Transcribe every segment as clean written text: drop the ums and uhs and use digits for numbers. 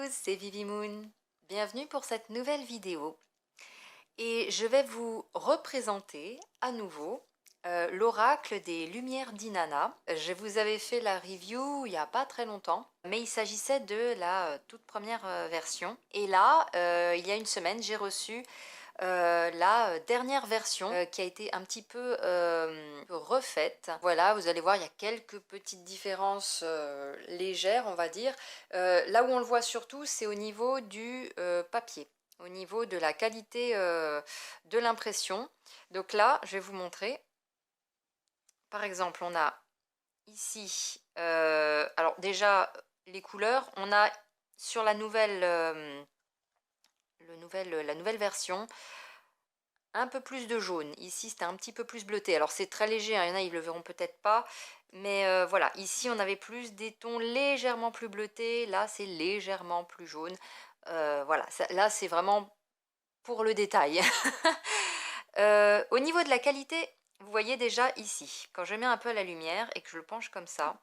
tous, c'est Vivi Moon. Bienvenue pour cette nouvelle vidéo. Et je vais vous représenter à nouveau l'oracle des lumières d'Inanna. Je vous avais fait la review il n'y a pas très longtemps, mais il s'agissait de la toute première version. Et là, il y a une semaine, j'ai reçu la dernière version qui a été un petit peu refaite. Voilà, vous allez voir, il y a quelques petites différences légères, on va dire. Là où on le voit surtout, c'est au niveau du papier, au niveau de la qualité de l'impression. Donc là, je vais vous montrer. Par exemple, on a ici, alors déjà, les couleurs, on a sur la nouvelle version, un peu plus de jaune. Ici, c'était un petit peu plus bleuté. Alors, c'est très léger, hein. Il y en a, ils le verront peut-être pas. Mais voilà, ici, on avait plus des tons légèrement plus bleutés. Là, c'est légèrement plus jaune. Voilà, là, c'est vraiment pour le détail. Au niveau de la qualité, vous voyez déjà ici, quand je mets un peu à la lumière et que je le penche comme ça,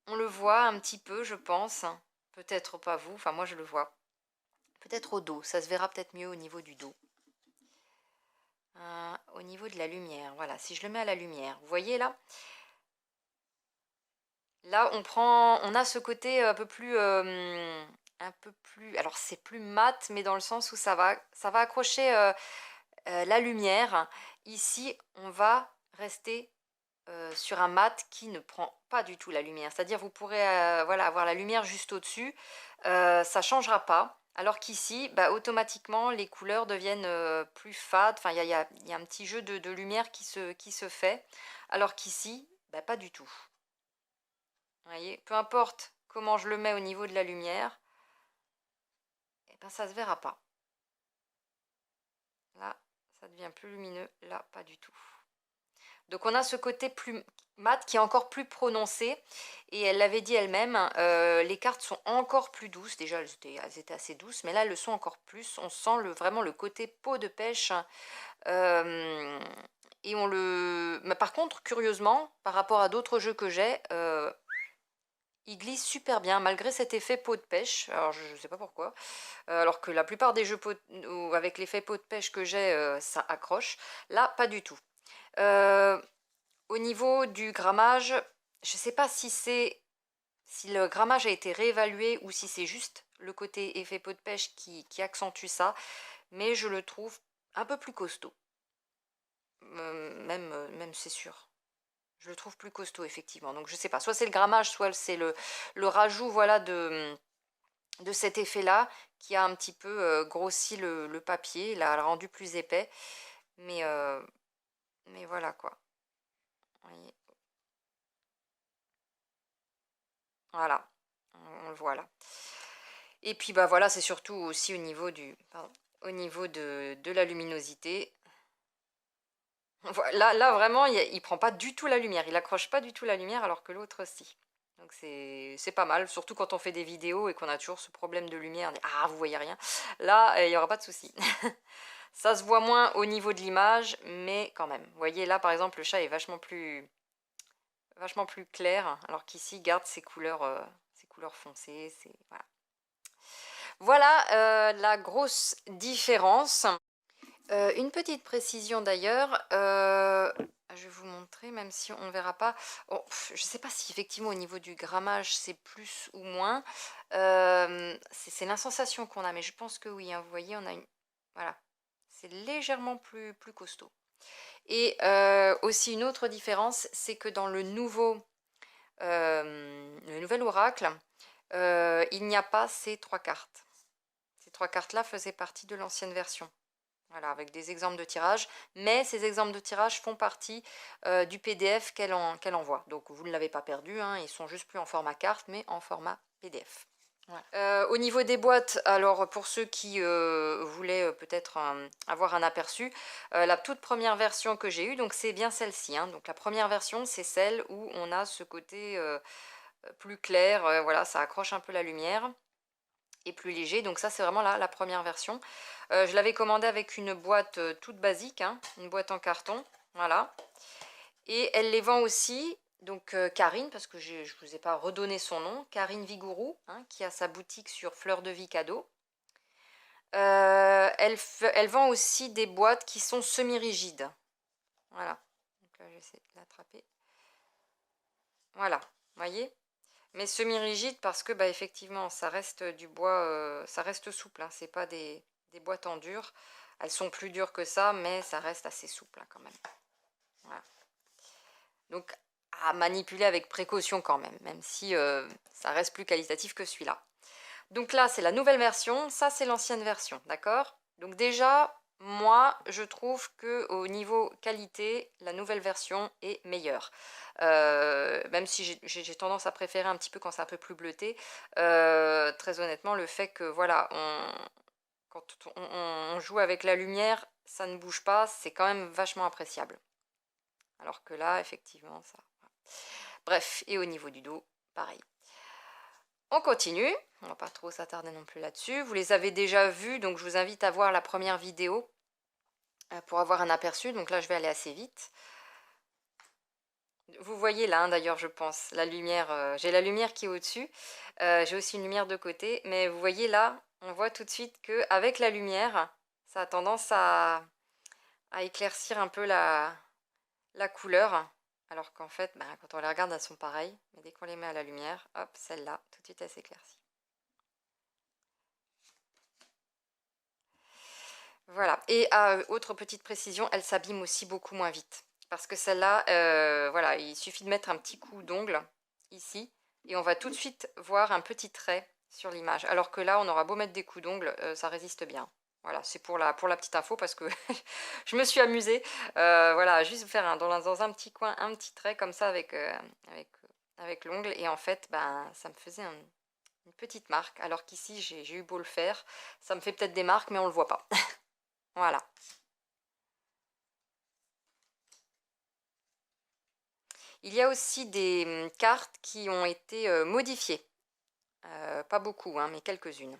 on le voit un petit peu, je pense. Peut-être pas vous, enfin moi je le vois. Peut-être au dos, ça se verra peut-être mieux au niveau du dos. Au niveau de la lumière, voilà, si je le mets à la lumière, vous voyez là, là on a ce côté un peu plus, alors c'est plus mat, mais dans le sens où ça va accrocher la lumière. Ici, on va rester sur un mat qui ne prend pas du tout la lumière, c'est-à-dire vous pourrez voilà, avoir la lumière juste au-dessus, ça changera pas. Alors qu'ici, bah, automatiquement, les couleurs deviennent plus fades. Enfin, il y a un petit jeu de lumière qui se fait. Alors qu'ici, bah, pas du tout. Vous voyez, peu importe comment je le mets au niveau de la lumière, et ben, ça se verra pas. Là, ça devient plus lumineux. Là, pas du tout. Donc on a ce côté plus mat qui est encore plus prononcé, et elle l'avait dit elle-même, les cartes sont encore plus douces. Déjà elles étaient assez douces, mais là elles le sont encore plus. On sent vraiment le côté peau de pêche, et on le... Mais par contre, curieusement, par rapport à d'autres jeux que j'ai, il glisse super bien malgré cet effet peau de pêche. Alors je ne sais pas pourquoi, alors que la plupart des jeux avec l'effet peau de pêche que j'ai, ça accroche. Là, pas du tout. Au niveau du grammage, je ne sais pas si le grammage a été réévalué ou si c'est juste le côté effet peau de pêche qui accentue ça, mais je le trouve un peu plus costaud. Même c'est sûr. Je le trouve plus costaud, effectivement. Donc je sais pas, soit c'est le grammage, soit c'est le rajout, voilà, de cet effet-là qui a un petit peu grossi le papier, l'a rendu plus épais. Mais voilà quoi. Vous voyez. Voilà, on le voit là. Et puis bah voilà, c'est surtout aussi au niveau au niveau de la luminosité. Là vraiment, il prend pas du tout la lumière, il accroche pas du tout la lumière, alors que l'autre aussi. Donc c'est pas mal, surtout quand on fait des vidéos et qu'on a toujours ce problème de lumière. Ah, vous voyez rien. Là, il n'y aura pas de souci. Ça se voit moins au niveau de l'image, mais quand même. Vous voyez là, par exemple, le chat est vachement plus clair, alors qu'ici, il garde ses couleurs foncées. Voilà. Voilà la grosse différence. Une petite précision d'ailleurs, je vais vous montrer, même si on ne verra pas. Bon, je ne sais pas si effectivement au niveau du grammage c'est plus ou moins. C'est la sensation qu'on a, mais je pense que oui, hein, vous voyez, on a une... Voilà, c'est légèrement plus costaud. Et aussi une autre différence, c'est que dans le nouvel oracle, il n'y a pas ces 3 cartes. Ces 3 cartes-là faisaient partie de l'ancienne version. Voilà, avec des exemples de tirage, mais ces exemples de tirage font partie du PDF qu'elle envoie. Donc vous ne l'avez pas perdu, hein, ils sont juste plus en format carte, mais en format PDF. Ouais. Au niveau des boîtes, alors pour ceux qui voulaient peut-être avoir un aperçu, la toute première version que j'ai eue, donc c'est bien celle-ci, hein. Donc la première version, c'est celle où on a ce côté plus clair, voilà, ça accroche un peu la lumière, et plus léger. Donc ça, c'est vraiment la première version. Je l'avais commandée avec une boîte toute basique, hein, une boîte en carton, voilà. Et elle les vend aussi Donc Karine, parce que je ne vous ai pas redonné son nom, Karine Vigourou, hein, qui a sa boutique sur Fleur de Vie Cadeau. Elle vend aussi des boîtes qui sont semi-rigides. Voilà. Donc là, j'essaie de l'attraper. Voilà, vous voyez? Mais semi-rigide parce que, bah, effectivement, ça reste du bois, ça reste souple, hein, c'est pas des boîtes en dur. Elles sont plus dures que ça, mais ça reste assez souple, hein, quand même. Voilà. Donc, à manipuler avec précaution quand même, même si ça reste plus qualitatif que celui-là. Donc là, c'est la nouvelle version, ça c'est l'ancienne version, d'accord? Donc déjà, moi, je trouve que au niveau qualité, la nouvelle version est meilleure. Même si j'ai tendance à préférer un petit peu quand c'est un peu plus bleuté. Très honnêtement, le fait que, voilà, quand on joue avec la lumière, ça ne bouge pas, c'est quand même vachement appréciable. Alors que là, effectivement, ça... Bref, et au niveau du dos, pareil. On continue, on va pas trop s'attarder non plus là-dessus. Vous les avez déjà vus, donc je vous invite à voir la première vidéo pour avoir un aperçu. Donc là, je vais aller assez vite. Vous voyez là, hein, d'ailleurs, je pense, la lumière. J'ai la lumière qui est au-dessus. J'ai aussi une lumière de côté. Mais vous voyez là, on voit tout de suite qu'avec la lumière, ça a tendance à éclaircir un peu la couleur. Alors qu'en fait, bah, quand on les regarde, elles sont pareilles. Mais dès qu'on les met à la lumière, hop, celle-là, tout de suite, elle s'éclaircit. Voilà. Et autre petite précision, elle s'abîme aussi beaucoup moins vite. Parce que celle-là, voilà, il suffit de mettre un petit coup d'ongle ici et on va tout de suite voir un petit trait sur l'image. Alors que là, on aura beau mettre des coups d'ongle, ça résiste bien. Voilà, c'est pour la petite info parce que je me suis amusée. Voilà, juste faire dans un petit coin, un petit trait comme ça avec l'ongle. Et en fait, ben, ça me faisait une petite marque. Alors qu'ici, j'ai eu beau le faire. Ça me fait peut-être des marques, mais on ne le voit pas. Voilà. Il y a aussi des cartes qui ont été modifiées. Pas beaucoup, hein, mais quelques-unes.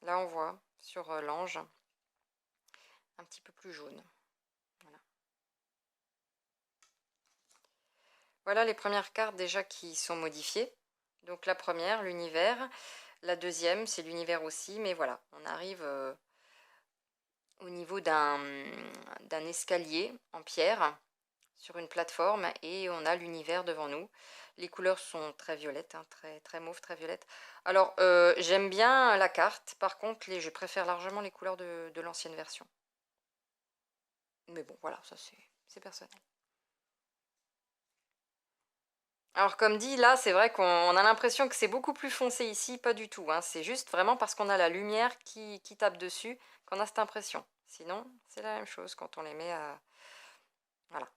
Là, on voit sur l'ange un petit peu plus jaune. Voilà. Voilà les premières cartes déjà qui sont modifiées. Donc la première, l'univers. La deuxième, c'est l'univers aussi, mais voilà, on arrive au niveau d'un escalier en pierre sur une plateforme et on a l'univers devant nous. Les couleurs sont très violettes, hein, très mauve, très violette. Alors, j'aime bien la carte. Par contre, je préfère largement les couleurs de l'ancienne version. Mais bon, voilà, ça c'est personnel. Alors comme dit, là, c'est vrai qu'on a l'impression que c'est beaucoup plus foncé ici, pas du tout, hein. C'est juste vraiment parce qu'on a la lumière qui tape dessus qu'on a cette impression. Sinon, c'est la même chose quand on les met à... Voilà.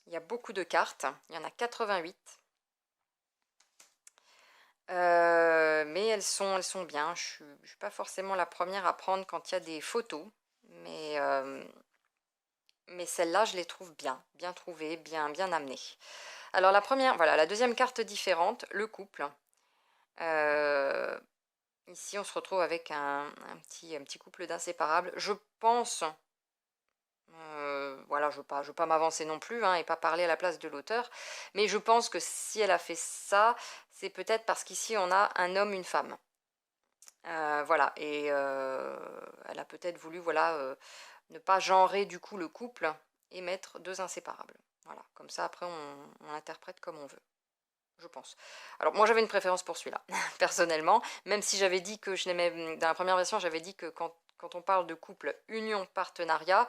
Il y a beaucoup de cartes, il y en a 88. Mais elles sont bien. Je suis pas forcément la première à prendre quand il y a des photos, mais celle-là, je les trouve bien trouvées, bien amenées. Alors la première, voilà, la deuxième carte différente, le couple. Ici, on se retrouve avec un petit couple d'inséparables. Je pense, voilà, je veux pas m'avancer non plus, hein, et pas parler à la place de l'auteur, mais je pense que si elle a fait ça, c'est peut-être parce qu'ici, on a un homme, une femme. Voilà, et elle a peut-être voulu, voilà, ne pas genrer du coup le couple et mettre deux inséparables. Voilà, comme ça après on l'interprète comme on veut, je pense. Alors moi j'avais une préférence pour celui-là, personnellement, même si j'avais dit que je n'aimais, dans la première version j'avais dit que quand on parle de couple union partenariat,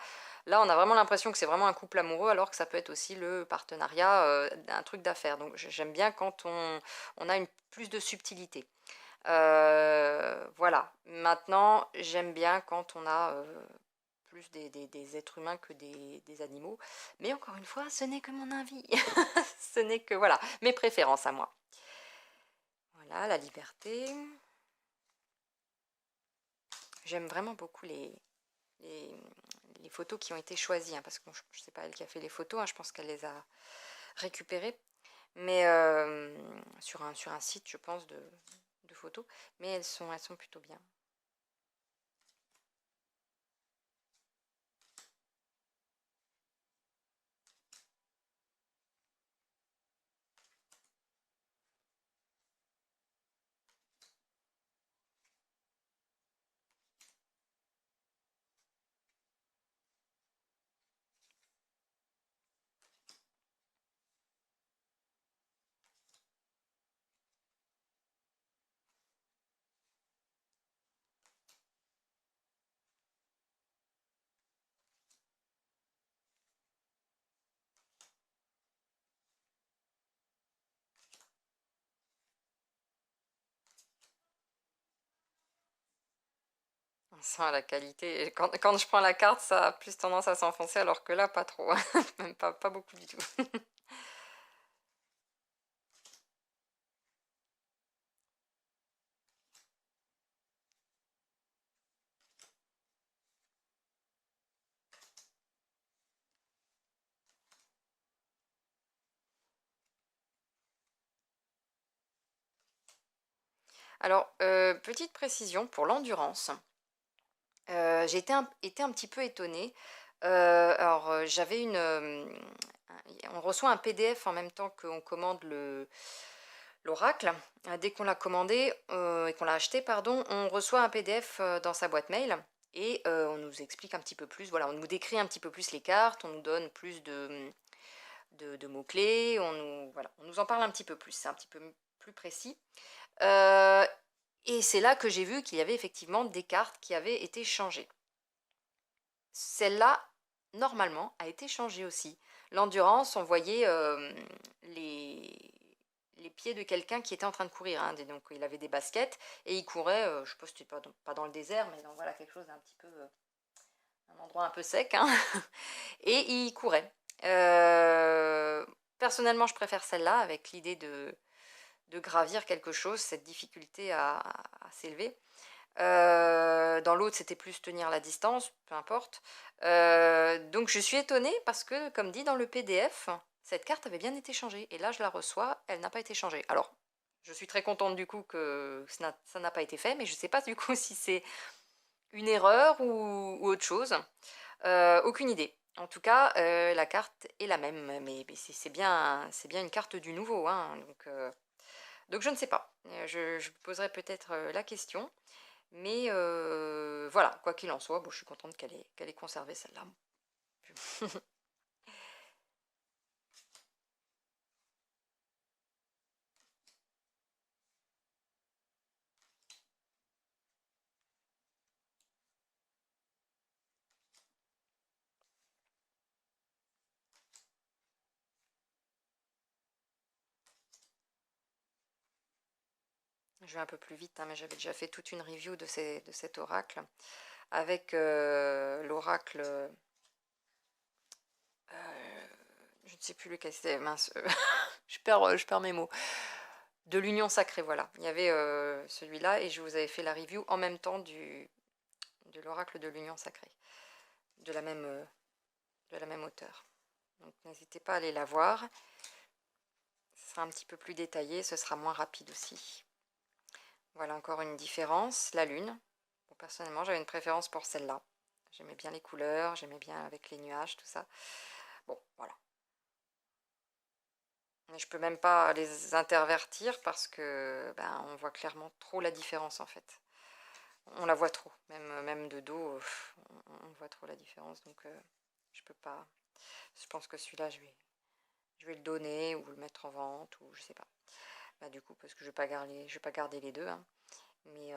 là on a vraiment l'impression que c'est vraiment un couple amoureux alors que ça peut être aussi le partenariat d'un truc d'affaires. Donc j'aime bien quand on a plus de subtilité. Voilà. Maintenant, j'aime bien quand on a plus des êtres humains que des animaux. Mais encore une fois, ce n'est que mon avis. Ce n'est que, voilà, mes préférences à moi. Voilà, la liberté. J'aime vraiment beaucoup les, les photos qui ont été choisies, hein, parce que bon, je ne sais pas elle qui a fait les photos, hein, je pense qu'elle les a récupérées, mais sur un site, je pense, de photos, mais elles sont plutôt bien. On sent la qualité. Quand je prends la carte, ça a plus tendance à s'enfoncer, alors que là, pas trop. Même pas beaucoup du tout. Alors, petite précision pour l'endurance. J'ai été un petit peu étonnée. J'avais on reçoit un PDF en même temps qu'on commande l'oracle. Dès qu'on l'a commandé et qu'on l'a acheté, pardon, on reçoit un PDF dans sa boîte mail et on nous explique un petit peu plus, voilà, on nous décrit un petit peu plus les cartes, on nous donne plus de mots-clés, voilà, on nous en parle un petit peu plus, c'est un petit peu plus précis. Et c'est là que j'ai vu qu'il y avait effectivement des cartes qui avaient été changées. Celle-là, normalement, a été changée aussi. L'endurance, on voyait les pieds de quelqu'un qui était en train de courir, hein. Donc il avait des baskets et il courait, je ne sais pas si c'était pas dans le désert, mais dans voilà, quelque chose d'un petit peu, un endroit un peu sec, hein. Et il courait. Personnellement, je préfère celle-là avec l'idée de gravir quelque chose, cette difficulté à s'élever. Dans l'autre, c'était plus tenir la distance, peu importe. Donc je suis étonnée parce que, comme dit dans le PDF, cette carte avait bien été changée. Et là, je la reçois, elle n'a pas été changée. Alors, je suis très contente du coup que ça n'a pas été fait, mais je ne sais pas du coup si c'est une erreur ou autre chose. Aucune idée. En tout cas, la carte est la même, mais c'est bien une carte du nouveau, hein, donc je ne sais pas. Je poserai peut-être la question. Mais voilà, quoi qu'il en soit, bon, je suis contente qu'elle ait conservé celle-là. Je vais un peu plus vite, hein, mais j'avais déjà fait toute une review de cet oracle avec l'oracle, je ne sais plus lequel c'était, mince, je perds mes mots, de l'union sacrée, voilà. Il y avait celui-là et je vous avais fait la review en même temps de l'oracle de l'union sacrée, de la même auteure. Donc n'hésitez pas à aller la voir. Ce sera un petit peu plus détaillé, ce sera moins rapide aussi. Voilà encore une différence, la lune. Bon, personnellement, j'avais une préférence pour celle-là. J'aimais bien les couleurs, j'aimais bien avec les nuages, tout ça. Bon, voilà. Mais je peux même pas les intervertir parce que ben, on voit clairement trop la différence en fait. On la voit trop, même de dos, on voit trop la différence. Donc je peux pas. Je pense que celui-là, je vais le donner ou le mettre en vente ou je sais pas. Bah, du coup, parce que je vais pas garder les deux, hein. Mais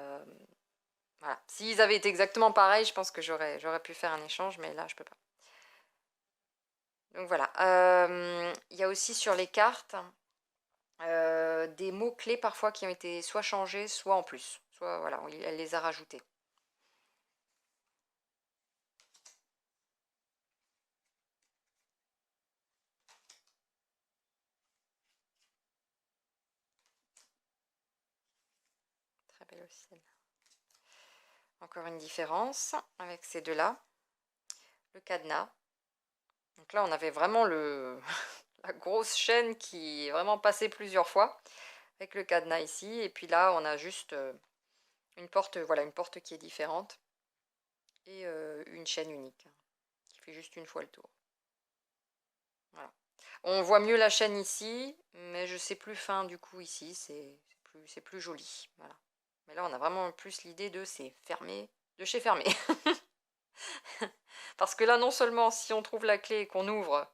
voilà. S'ils avaient été exactement pareils, je pense que j'aurais pu faire un échange, mais là, je peux pas. Donc voilà. Il y a aussi sur les cartes des mots-clés parfois qui ont été soit changés, soit en plus. Soit, voilà, elle les a rajoutés. s'appelle aussi celle-là. Encore une différence avec ces deux-là. Le cadenas. Donc là, on avait vraiment la grosse chaîne qui est vraiment passée plusieurs fois avec le cadenas ici. Et puis là, on a juste une porte, voilà, une porte qui est différente et une chaîne unique qui fait juste une fois le tour. Voilà. On voit mieux la chaîne ici, mais je sais plus fin du coup ici, c'est plus joli. Voilà. Mais là, on a vraiment plus l'idée de c'est fermé, de chez fermé. Parce que là, non seulement si on trouve la clé et qu'on ouvre,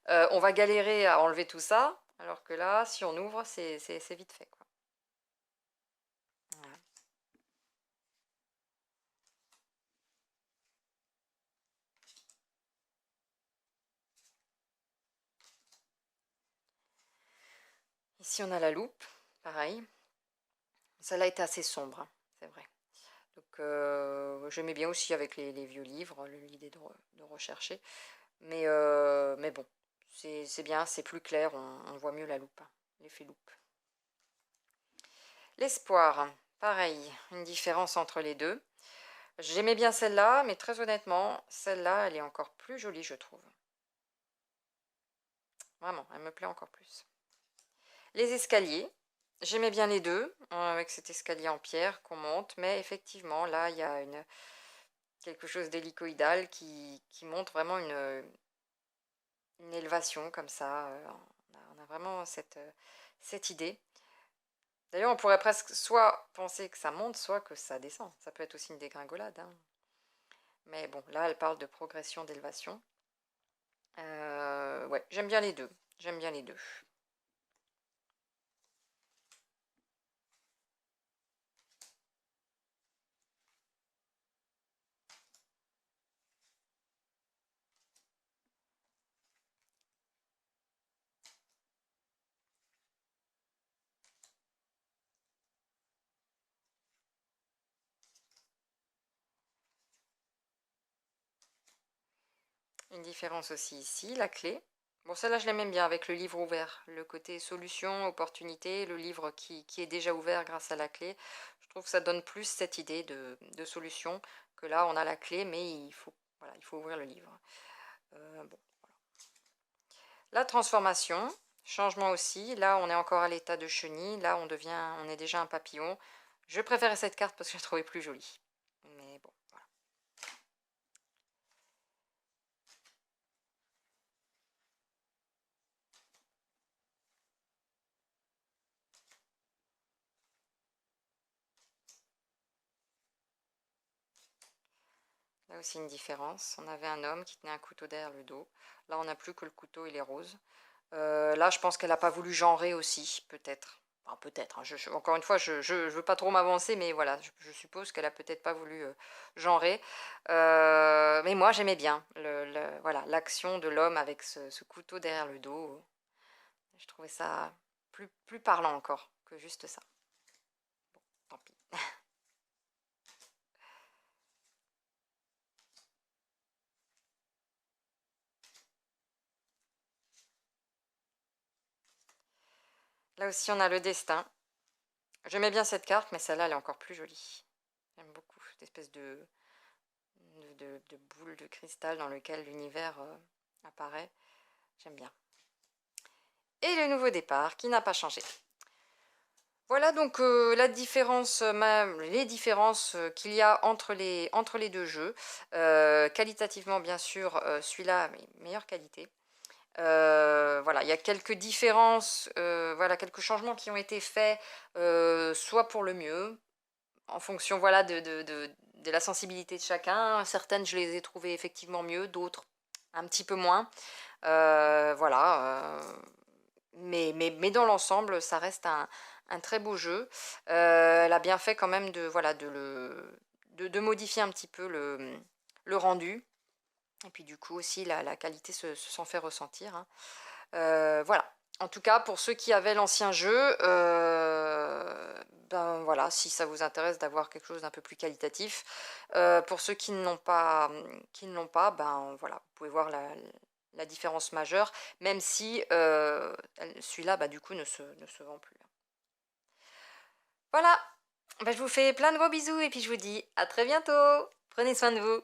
on va galérer à enlever tout ça, alors que là, si on ouvre, c'est vite fait, quoi. Voilà. Ici, on a la loupe, pareil. Celle-là était assez sombre, hein, c'est vrai. Donc, j'aimais bien aussi avec les vieux livres, l'idée de rechercher. Mais bon, c'est bien, c'est plus clair, on voit mieux la loupe, hein, l'effet loupe. L'espoir, pareil, une différence entre les deux. J'aimais bien celle-là, mais très honnêtement, celle-là, elle est encore plus jolie, je trouve. Vraiment, elle me plaît encore plus. Les escaliers, j'aimais bien les deux, avec cet escalier en pierre qu'on monte, mais effectivement, là, il y a quelque chose d'hélicoïdal qui montre vraiment une élévation comme ça. On a vraiment cette idée. D'ailleurs, on pourrait presque soit penser que ça monte, soit que ça descend. Ça peut être aussi une dégringolade, hein. Mais bon, là, elle parle de progression d'élévation. Ouais, j'aime bien les deux. J'aime bien les deux. Une différence aussi ici, la clé. Bon, celle-là, je l'aime bien avec le livre ouvert. Le côté solution, opportunité, le livre qui est déjà ouvert grâce à la clé. Je trouve que ça donne plus cette idée de solution que là, on a la clé, mais voilà, il faut ouvrir le livre. Bon, voilà. La transformation, changement aussi. Là, on est encore à l'état de chenille. Là, on est déjà un papillon. Je préférais cette carte parce que je la trouvais plus jolie. Mais bon, voilà. Là aussi une différence. On avait un homme qui tenait un couteau derrière le dos. Là, on n'a plus que le couteau, il est rose. Là, je pense qu'elle n'a pas voulu genrer aussi, peut-être. Enfin, peut-être, hein. Encore une fois, je ne veux pas trop m'avancer, mais voilà, je suppose qu'elle a peut-être pas voulu genrer. Mais moi, j'aimais bien voilà, l'action de l'homme avec ce couteau derrière le dos. Je trouvais ça plus parlant encore que juste ça. Bon, tant pis. Là aussi, on a le destin. J'aimais bien cette carte, mais celle-là, elle est encore plus jolie. J'aime beaucoup cette espèce de boule de cristal dans lequel l'univers apparaît. J'aime bien. Et le nouveau départ qui n'a pas changé. Voilà donc la différence, les différences qu'il y a entre les deux jeux. Qualitativement, bien sûr, celui-là, meilleure qualité. Voilà, il y a quelques différences, voilà, quelques changements qui ont été faits, soit pour le mieux, en fonction voilà, de la sensibilité de chacun. Certaines, je les ai trouvées effectivement mieux, d'autres un petit peu moins. Voilà, mais dans l'ensemble, ça reste un très beau jeu. Elle a bien fait quand même voilà, de modifier un petit peu le rendu. Et puis du coup aussi, la qualité s'en fait ressentir, hein. Voilà. En tout cas, pour ceux qui avaient l'ancien jeu, ben voilà, si ça vous intéresse d'avoir quelque chose d'un peu plus qualitatif. Pour ceux qui ne l'ont pas, ben voilà, vous pouvez voir la différence majeure, même si celui-là, bah, du coup, ne se vend plus. Voilà, Bah, je vous fais plein de gros bisous et puis je vous dis à très bientôt. Prenez soin de vous.